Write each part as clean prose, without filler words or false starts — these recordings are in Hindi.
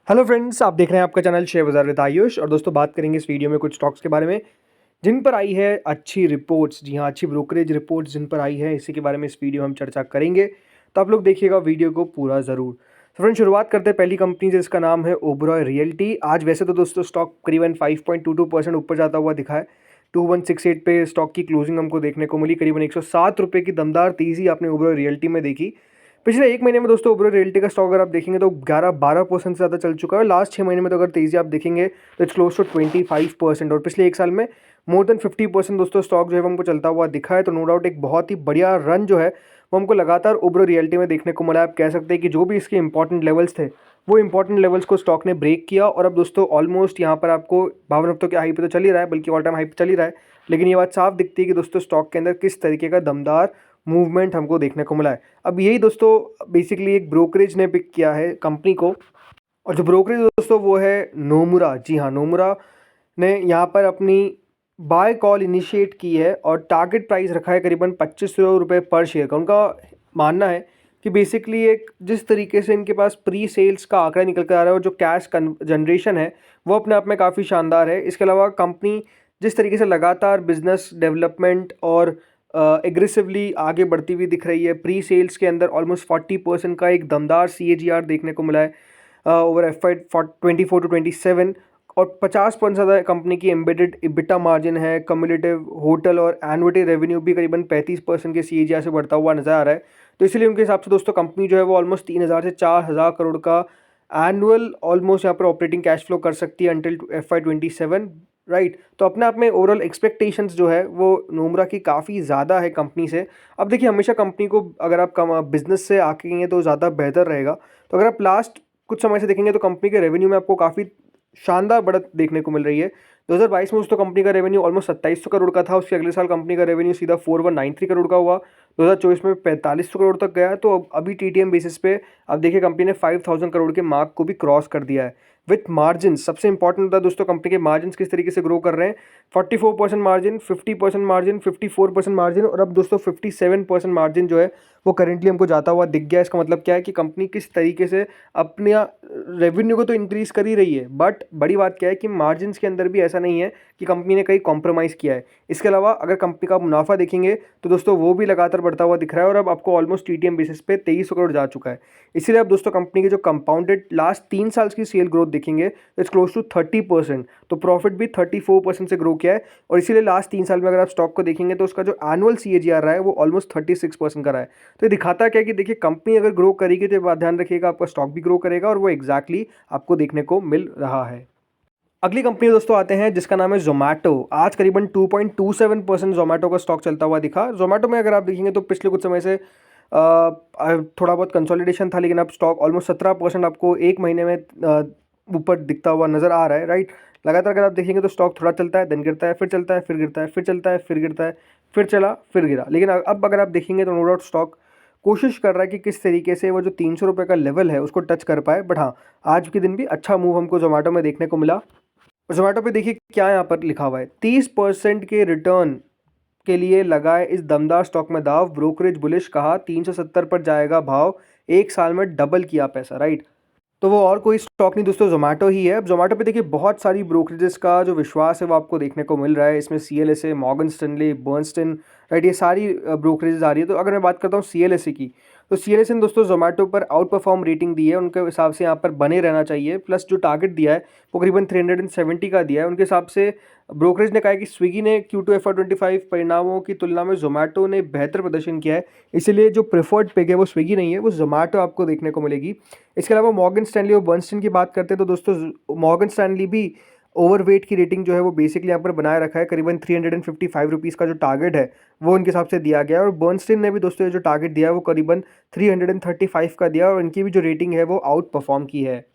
हेलो फ्रेंड्स, आप देख रहे हैं आपका चैनल शेयर बाजार विद आयुष। और दोस्तों, बात करेंगे इस वीडियो में कुछ स्टॉक्स के बारे में जिन पर आई है अच्छी रिपोर्ट्स। जी हाँ, अच्छी ब्रोकरेज रिपोर्ट्स जिन पर आई है, इसी के बारे में इस वीडियो हम चर्चा करेंगे। तो आप लोग देखिएगा वीडियो को पूरा ज़रूर। तो फ्रेंड्स, शुरुआत करते हैं पहली कंपनी जिसका नाम है ओबरॉय रियल्टी। आज वैसे तो दोस्तों स्टॉक करीबन 5.22% ऊपर जाता हुआ दिखा है। 2168 पे स्टॉक की क्लोजिंग हमको देखने को मिली। करीबन 107 रुपये की दमदार तेज़ी आपने ओबरॉय रियल्टी में देखी। पिछले एक महीने में दोस्तों ओबरॉय रियल्टी का स्टॉक अगर आप देखेंगे तो 11-12% से ज़्यादा चल चुका है। लास्ट 6 महीने में तो अगर तेज़ी आप देखेंगे तो इट्स क्लोज टू 25%। और पिछले एक साल में मोर देन 50% दोस्तों स्टॉक जो है वो हमको चलता हुआ दिखा है। तो नो डाउट एक बहुत ही बढ़िया रन जो है वो हमको लगातार ओबरॉय रियल्टी में देखने को मिला है। आप कह सकते हैं कि जो भी इसके इंपॉर्टेंट लेवल्स थे वो इंपॉर्टेंट लेवल्स को स्टॉक ने ब्रेक किया। और अब दोस्तों ऑलमोस्ट यहाँ पर आपको 52 हफ्तों के हाई पे तो चल ही रहा है, बल्कि ऑल टाइम हाई पे चल ही रहा है। लेकिन ये बात साफ दिखती है कि दोस्तों स्टॉक के अंदर किस तरीके का दमदार मूवमेंट हमको देखने को मिला है। अब यही दोस्तों बेसिकली एक ब्रोकरेज ने पिक किया है कंपनी को। और जो ब्रोकरेज दोस्तों वो है नोमुरा। जी हाँ, नोमुरा ने यहाँ पर अपनी बाय कॉल इनिशिएट की है और टारगेट प्राइस रखा है करीबन 2500 रुपये पर शेयर का। उनका मानना है कि बेसिकली एक जिस तरीके से इनके पास प्री सेल्स का आंकड़ा निकल कर आ रहा है और जो कैश जनरेशन है वो अपने आप में काफ़ी शानदार है। इसके अलावा कंपनी जिस तरीके से लगातार बिजनेस डेवलपमेंट और एग्रेसिवली आगे बढ़ती हुई दिख रही है। प्री सेल्स के अंदर ऑलमोस्ट 40% का एक दमदार CAGR देखने को मिला है ओवर FY 24 to 27। और 50% ज़्यादा कंपनी की एम्बेडेड EBITDA मार्जिन है। कम्युलेटिव होटल और एनुइटी रेवेन्यू भी करीबन 35% के CAGR से बढ़ता हुआ नजर आ रहा है। तो इसलिए उनके हिसाब से दोस्तों कंपनी जो है वो ऑलमोस्ट 3000 से 4000 करोड़ का एनुअल ऑलमोस्ट यहाँ पर ऑपरेटिंग कैश फ्लो कर सकती है अंटिल FY 27, राइट। तो अपने आप में ओवरऑल एक्सपेक्टेशंस जो है वो नोमरा की काफ़ी ज़्यादा है कंपनी से। अब देखिए, हमेशा कंपनी को अगर आप बिजनेस से आकेंगे तो ज़्यादा बेहतर रहेगा। तो अगर आप लास्ट कुछ समय से देखेंगे तो कंपनी के रेवेन्यू में आपको काफ़ी शानदार बढ़त देखने को मिल रही है। 2022 में दोस्तों कंपनी का रेवेन्यू ऑलमोस्ट 2700 करोड़ का था। उसके अगले साल कंपनी का रेवेन्यू सीधा 4193 करोड़ का हुआ। 2024 में 4500 करोड़ तक गया। तो अभी TTM बेसिस पे अब देखिए कंपनी ने 5000 करोड़ के मार्क को भी क्रॉस कर दिया है विथ मार्जिन। सबसे इंपॉर्टेंट होता है दोस्तों कंपनी के मार्जिन किस तरीके से ग्रो कर रहे हैं। 44% मार्जिन, 50% मार्जिन, 54% मार्जिन और अब दोस्तों 57% मार्जिन जो है वो करेंटली हमको जाता हुआ दिख गया। इसका मतलब क्या है कि कंपनी किस तरीके से अपने रेवेन्यू को तो इंक्रीज कर ही रही है, बट बड़ी बात क्या है कि मार्जिन के अंदर भी ऐसा नहीं है कि कंपनी ने कहीं कॉम्प्रोमाइज़ किया है। इसके अलावा अगर कंपनी का मुनाफा देखेंगे तो दोस्तों वो भी लगातार बढ़ता हुआ दिख रहा है और अब आपको ऑलमोस्ट TTM बेसिस पे 2300 करोड़ जा चुका है। इसीलिए अब दोस्तों कंपनी की जो कंपाउंडेड लास्ट 3 साल की सेल ग्रोथ देखेंगे तो इट्स क्लोज टू 30%। तो प्रॉफिट भी 34% से ग्रो किया है। और इसीलिए लास्ट 3 साल में अगर आप स्टॉक को देखेंगे तो उसका जो एनुअल CAGR रहा है वो ऑलमोस्ट 36% का रहा है। तो ये दिखाता क्या है कि देखिए कंपनी अगर ग्रो करेगी तो बात ध्यान रखिएगा आपका स्टॉक भी ग्रो करेगा और वो एग्जैक्टली आपको देखने को मिल रहा है। अगली कंपनी दोस्तों आते हैं जिसका नाम है जोमेटो। आज करीबन 2.27% जोमेटो का स्टॉक चलता हुआ दिखा। जोमेटो में अगर आप देखेंगे तो पिछले कुछ समय से थोड़ा बहुत कंसोलिडेशन था, लेकिन अब स्टॉक ऑलमोस्ट 17% आपको एक महीने में ऊपर दिखता हुआ नजर आ रहा है, राइट। लगातार अगर आप देखेंगे तो स्टॉक थोड़ा चलता है, देन गिरता है, फिर चलता है, फिर गिरता है, फिर चलता है, फिर गिरता है, फिर चला, फिर गिरा। लेकिन अब अगर आप देखेंगे तो नो डाउट स्टॉक कोशिश कर रहा है कि किस तरीके से वो जो 300 रुपये का लेवल है उसको टच कर पाए। बट हाँ, आज के दिन भी अच्छा मूव हमको जोमेटो में देखने को मिला। जोमेटो पे देखिए क्या यहाँ पर लिखा हुआ है, 30% के रिटर्न के लिए लगाए इस दमदार स्टॉक में दाव। ब्रोकरेज बुलिश कहा 370 पर जाएगा भाव, एक साल में डबल किया पैसा, राइट। तो वो और कोई स्टॉक नहीं दोस्तों, जोमेटो ही है। अब जोमेटो पे देखिए बहुत सारी ब्रोकरेजेस का जो विश्वास है वो आपको देखने को मिल रहा है। इसमें CLSA, मॉर्गन स्टैनली, बर्नस्टन, राइट, ये सारी ब्रोकरेजेस आ रही है। तो अगर मैं बात करता हूँ CLSA की, तो CLSA ने दोस्तों जोमेटो पर आउट परफॉर्म रेटिंग दी है। उनके हिसाब से यहाँ पर बने रहना चाहिए। प्लस जो टारगेट दिया है वो करीबन 370 का दिया है। उनके हिसाब से ब्रोकरेज ने कहा है कि स्विगी ने Q2 FY 25 परिणामों की तुलना में जोमेटो ने बेहतर प्रदर्शन किया है, इसीलिए जो प्रेफर्ड पिक है वो स्विगी नहीं है, वो जोमेटो आपको देखने को मिलेगी। इसके अलावा मॉर्गन स्टैनली और बर्नस्टन की बात करते हैं तो दोस्तों मॉर्गन स्टैनली भी ओवरवेट की रेटिंग जो है वो बेसिकली यहाँ पर बनाए रखा है। करीबन 355 रुपीज़ का जो टारगेट है वो उनके हिसाब से दिया गया है। और बर्नस्टन ने भी दोस्तों ये जो टारगेट दिया है वो करीबन 335 का दिया और इनकी भी जो रेटिंग है वो आउट परफॉर्म की है।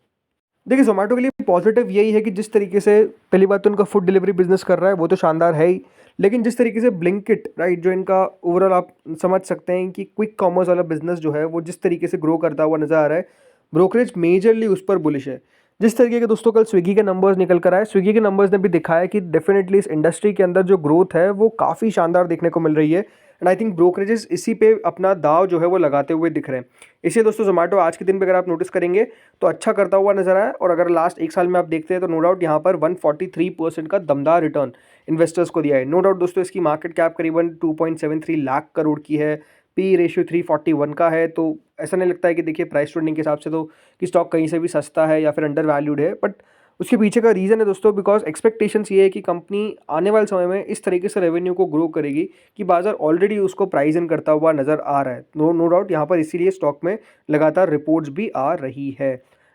देखिए जोमेटो के लिए पॉजिटिव यही है कि जिस तरीके से पहली बात तो उनका फूड डिलीवरी बिजनेस कर रहा है वो तो शानदार है ही, लेकिन जिस तरीके से ब्लिंकिट, राइट, जो इनका ओवरऑल आप समझ सकते हैं कि क्विक कॉमर्स वाला बिजनेस जो है वो जिस तरीके से ग्रो करता हुआ नजर आ रहा है, ब्रोकरेज मेजरली उस पर बुलिश है। जिस तरीके के दोस्तों कल स्विगी के नंबर्स निकल कर आए, स्विगी के नंबर्स ने भी दिखाया कि डेफिनेटली इस इंडस्ट्री के अंदर जो ग्रोथ है वो काफ़ी शानदार देखने को मिल रही है। एंड आई थिंक ब्रोकरेजेस इसी पे अपना दाव जो है वो लगाते हुए दिख रहे हैं। इसलिए दोस्तों जोमेटो आज के दिन पे अगर आप नोटिस करेंगे तो अच्छा करता हुआ नजर आया, और अगर लास्ट एक साल में आप देखते हैं तो नो डाउट यहाँ पर 143% का दमदार रिटर्न इन्वेस्टर्स को दिया है। नो डाउट दोस्तों इसकी मार्केट कैप करीबन 2.73 लाख करोड़ की है, पी रेशियो 341 का है। तो ऐसा नहीं लगता है कि देखिए प्राइस ट्रेंडिंग के हिसाब से तो कि स्टॉक कहीं से भी सस्ता है या फिर अंडर वैल्यूड है, बट उसके पीछे का रीज़न है दोस्तों बिकॉज एक्सपेक्टेशंस ये है कि कंपनी आने वाले समय में इस तरीके से रेवेन्यू को ग्रो करेगी कि बाजार ऑलरेडी उसको प्राइस इन करता हुआ नज़र आ रहा है। नो डाउट यहाँ पर इसीलिए स्टॉक में लगातार रिपोर्ट्स भी आ रही है।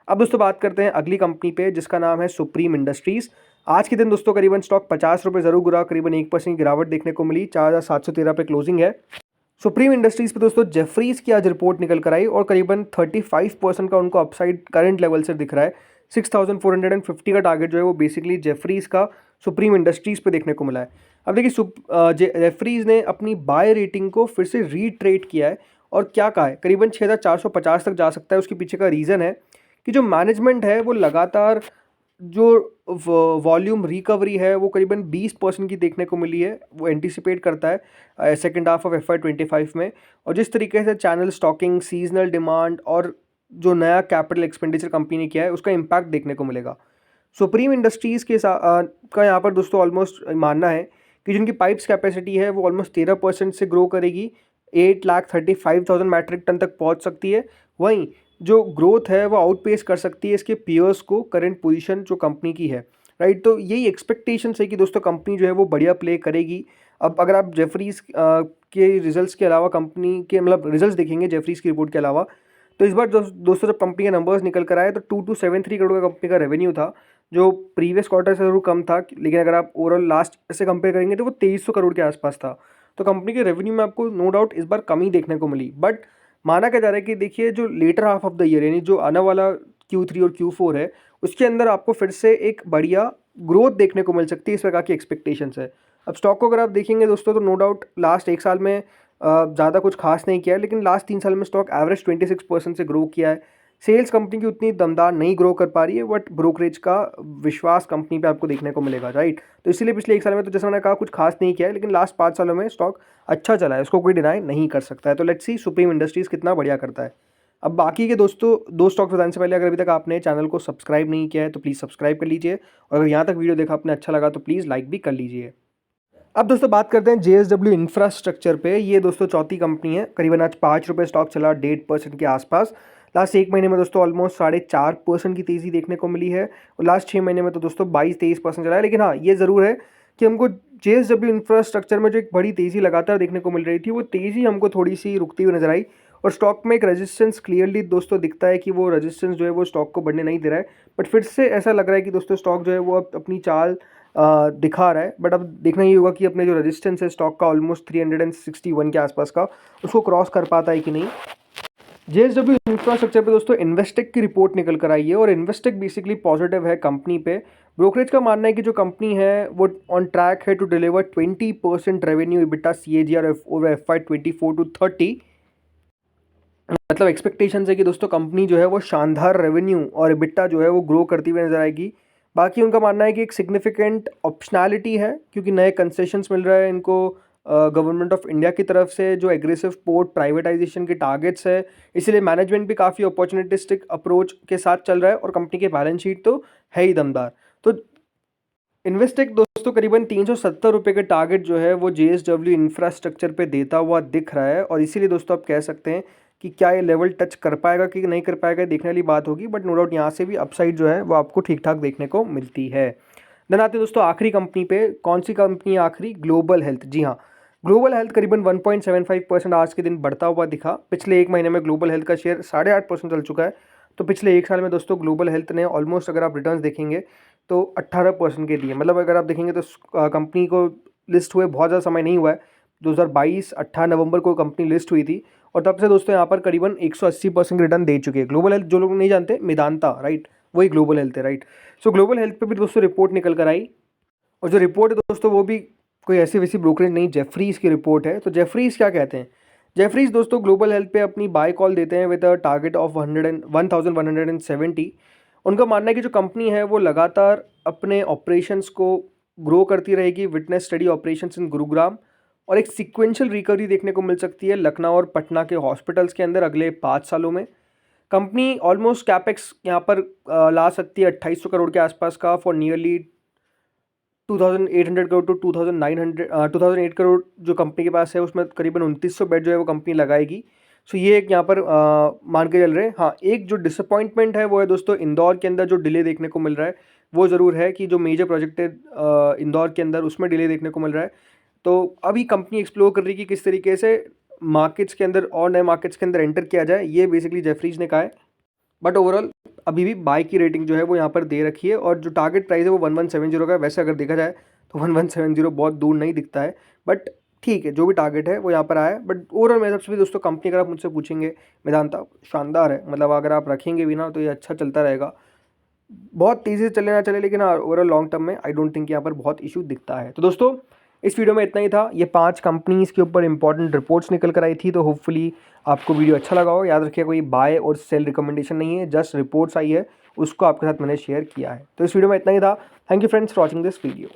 अब दोस्तों बात करते हैं अगली कंपनी पे जिसका नाम है सुप्रीम इंडस्ट्रीज़। आज के दिन दोस्तों करीबन स्टॉक 50 रुपये ज़रूर गिरा, करीबन 1% गिरावट देखने को मिली, 4713 पे क्लोजिंग है। सुप्रीम इंडस्ट्रीज़ पे दोस्तों जेफरीज की आज रिपोर्ट निकल कर आई और करीबन 35% का उनको अपसाइड करंट लेवल से दिख रहा है। 6450 का टारगेट जो है वो बेसिकली जेफरीज का सुप्रीम इंडस्ट्रीज़ पे देखने को मिला है। अब देखिए जेफरीज ने अपनी बाय रेटिंग को फिर से रीट्रेट किया है और क्या कहा है, करीबन 6450 तक जा सकता है। उसके पीछे का रीज़न है कि जो मैनेजमेंट है वो लगातार जो वॉल्यूम रिकवरी है वो करीबन 20% की देखने को मिली है, वो एंटिसिपेट करता है सेकेंड हाफ ऑफ FY25 में। और जिस तरीके से चैनल स्टॉकिंग, सीजनल डिमांड और जो नया कैपिटल एक्सपेंडिचर कंपनी ने किया है उसका इम्पैक्ट देखने को मिलेगा। सुप्रीम इंडस्ट्रीज़ के का यहाँ पर दोस्तों ऑलमोस्ट मानना है कि जिनकी पाइप्स कैपेसिटी है वो ऑलमोस्ट 13% से ग्रो करेगी, 8,35,000 मैट्रिक टन तक पहुँच सकती है। वहीं जो ग्रोथ है वो आउटपेस कर सकती है इसके पीयर्स को, करंट पोजीशन जो कंपनी की है, राइट। तो यही एक्सपेक्टेशन है कि दोस्तों कंपनी जो है वो बढ़िया प्ले करेगी। अब अगर आप जेफरीज के रिजल्ट्स के अलावा कंपनी के मतलब रिजल्ट्स देखेंगे जेफरीज की रिपोर्ट के अलावा, तो इस बार दोस्तों जब कंपनी के नंबर्स निकल कर आए तो 2273 करोड़ का कंपनी का रेवेन्यू था, जो प्रीवियस क्वार्टर से जरूर कम था, लेकिन अगर आप ओवरऑल लास्ट से कंपेयर करेंगे तो वो 2300 करोड़ के आसपास था। तो कंपनी के रेवेन्यू में आपको नो डाउट इस बार कमी देखने को मिली, बट माना क्या जा रहा है कि देखिए जो later half of the year यानी जो आने वाला Q3 और Q4 है उसके अंदर आपको फिर से एक बढ़िया ग्रोथ देखने को मिल सकती है, इस प्रकार की एक्सपेक्टेशंस है। अब स्टॉक को अगर आप देखेंगे दोस्तों तो नो डाउट लास्ट एक साल में ज़्यादा कुछ खास नहीं किया है, लेकिन लास्ट 3 साल में स्टॉक एवरेज 26% से ग्रो किया है। सेल्स कंपनी की उतनी दमदार नहीं ग्रो कर पा रही है, बट ब्रोकरेज का विश्वास कंपनी पे आपको देखने को मिलेगा, राइट। तो इसीलिए पिछले एक साल में तो जैसा मैंने कहा कुछ खास नहीं किया है, लेकिन लास्ट 5 सालों में स्टॉक अच्छा चला है, उसको कोई डिनाई नहीं कर सकता है। तो लेट्स सी सुप्रीम इंडस्ट्रीज़ कितना बढ़िया करता है। अब बाकी के दोस्तों दो स्टॉक्स बताने से पहले अगर अभी तक आपने चैनल को सब्सक्राइब नहीं किया है तो प्लीज़ सब्सक्राइब कर लीजिए, और अगर यहाँ तक वीडियो देखा आपने अच्छा लगा तो प्लीज़ लाइक भी कर लीजिए। अब दोस्तों बात करते हैं JSW इंफ्रास्ट्रक्चर पे। ये दोस्तों चौथी कंपनी है, करीबन आज 5 रुपये स्टॉक चला 1.5% के आसपास। लास्ट एक महीने में दोस्तों ऑलमोस्ट 4.5% की तेज़ी देखने को मिली है, और लास्ट 6 महीने में तो दोस्तों 22-23% चला है। लेकिन हाँ ये ज़रूर है कि हमको JSW इंफ्रास्ट्रक्चर में जो एक बड़ी तेज़ी लगातार देखने को मिल रही थी वो तेज़ी हमको थोड़ी सी रुकती हुई नजर आई, और स्टॉक में एक रेजिस्टेंस क्लियरली दोस्तों दिखता है कि वो रेजिस्टेंस जो है वो स्टॉक को बढ़ने नहीं दे रहा है। बट फिर से ऐसा लग रहा है कि दोस्तों स्टॉक जो है वो अब अपनी चाल दिखा रहा है, बट अब देखना ही होगा कि अपने जो रेजिस्टेंस है स्टॉक का ऑलमोस्ट 361 के आसपास का, उसको क्रॉस कर पाता है कि नहीं। JSW इंफ्रास्ट्रक्चर पे दोस्तों इन्वेस्टेक की रिपोर्ट निकल कर आई है, और इन्वेस्टेक बेसिकली पॉजिटिव है कंपनी पे। ब्रोकरेज का मानना है कि जो कंपनी है वो ऑन ट्रैक है to deliver 20% revenue EBITDA CAGR over FY24 to 30। मतलब एक्सपेक्टेशन है कि दोस्तों कंपनी जो है वो शानदार रेवेन्यू और EBITDA जो है वो ग्रो करती हुई नजर आएगी। बाकी उनका मानना है कि एक सिग्निफिकेंट ऑप्शनैलिटी है क्योंकि नए कंसेशंस मिल रहे हैं इनको गवर्नमेंट ऑफ इंडिया की तरफ से, जो एग्रेसिव पोर्ट प्राइवेटाइजेशन के टारगेट्स है, इसलिए मैनेजमेंट भी काफ़ी अपॉर्चुनिटिस्टिक अप्रोच के साथ चल रहा है, और कंपनी के बैलेंस शीट तो है ही दमदार। तो इन्वेस्टेक दोस्तों करीबन 370 रुपये के टारगेट जो है वो JSW इंफ्रास्ट्रक्चर पे देता हुआ दिख रहा है, और इसीलिए दोस्तों आप कह सकते हैं कि क्या ये लेवल टच कर पाएगा कि नहीं कर पाएगा देखने वाली बात होगी, बट नो डाउट यहाँ से भी अपसाइड जो है वो आपको ठीक ठाक देखने को मिलती है। देन आते हैं दोस्तों आखिरी कंपनी पे। कौन सी कंपनी है आखिरी? Global health. जी हाँ, ग्लोबल हेल्थ करीबन 1.75% आज के दिन बढ़ता हुआ दिखा। पिछले एक महीने में ग्लोबल हेल्थ का शेयर 8.5% चल चुका है। तो पिछले एक साल में दोस्तों ग्लोबल हेल्थ ने ऑलमोस्ट अगर आप रिटर्न्स देखेंगे तो 18% के दिए। मतलब अगर आप देखेंगे तो कंपनी को लिस्ट हुए बहुत ज़्यादा समय नहीं हुआ है, 2022 18 नवंबर को कंपनी लिस्ट हुई थी, और तब से दोस्तों यहाँ पर करीबन 180% रिटर्न दे चुकी है। ग्लोबल हेल्थ जो लोग नहीं जानते, मेदांता, राइट, वही ग्लोबल हेल्थ है, राइट। सो ग्लोबल हेल्थ पे भी दोस्तों रिपोर्ट निकल कर आई, और जो रिपोर्ट है दोस्तों वो भी कोई ऐसी वैसी ब्रोकरेज नहीं, जेफरीज की रिपोर्ट है। तो जेफरीज क्या कहते हैं? जेफरीज दोस्तों ग्लोबल हेल्थ पे अपनी बाय कॉल देते हैं विद अ टारगेट ऑफ 1170। उनका मानना है कि जो कंपनी है वो लगातार अपने ऑपरेशंस को ग्रो करती रहेगी। Witness study operations in Gurugram और एक सीक्वेंशियल रिकवरी देखने को मिल सकती है लखनऊ और पटना के हॉस्पिटल्स के अंदर अगले 5 सालों में। कंपनी ऑलमोस्ट कैपेक्स यहाँ पर ला सकती है 2800 करोड़ के आसपास का for nearly 2800 crore to 2008 crore जो कंपनी के पास है, उसमें करीबन 2900 बेड जो है वो कंपनी लगाएगी। सो ये एक यहाँ पर मान के चल रहे हैं। हाँ, एक जो डिसअपॉइंटमेंट है वो है दोस्तों इंदौर के अंदर जो डिले देखने को मिल रहा है वो ज़रूर है कि जो मेजर प्रोजेक्ट है इंदौर के अंदर उसमें डिले देखने को मिल रहा है। तो अभी कंपनी एक्सप्लोर कर रही है कि किस तरीके से मार्केट्स के अंदर और नए मार्केट्स के अंदर एंटर किया जाए, ये बेसिकली जेफरीज ने कहा है। बट ओवरऑल अभी भी बाय की रेटिंग जो है वो यहाँ पर दे रखी है और जो टारगेट प्राइस है वो 1170 का है। वैसे अगर देखा जाए तो 1170 बहुत दूर नहीं दिखता है, बट ठीक है, जो भी टारगेट है वो यहाँ पर आया है। बट ओवरऑल मेरे सबसे भी दोस्तों कंपनी अगर आप मुझसे पूछेंगे, वेदांता शानदार है, मतलब अगर आप रखेंगे भी ना तो ये अच्छा चलता रहेगा। बहुत तेज़ी से चले ना चले, लेकिन ओवरऑल लॉन्ग टर्म में आई डोंट थिंक यहाँ पर बहुत इशू दिखता है। तो दोस्तों इस वीडियो में इतना ही था। ये 5 कंपनीज़ के ऊपर इंपॉर्टेंट रिपोर्ट्स निकल कर आई थी, तो होपफुली आपको वीडियो अच्छा लगा हो। याद रखिए कोई बाय और सेल रिकमेंडेशन नहीं है, जस्ट रिपोर्ट्स आई है उसको आपके साथ मैंने शेयर किया है। तो इस वीडियो में इतना ही था। Thank you friends for watching this video.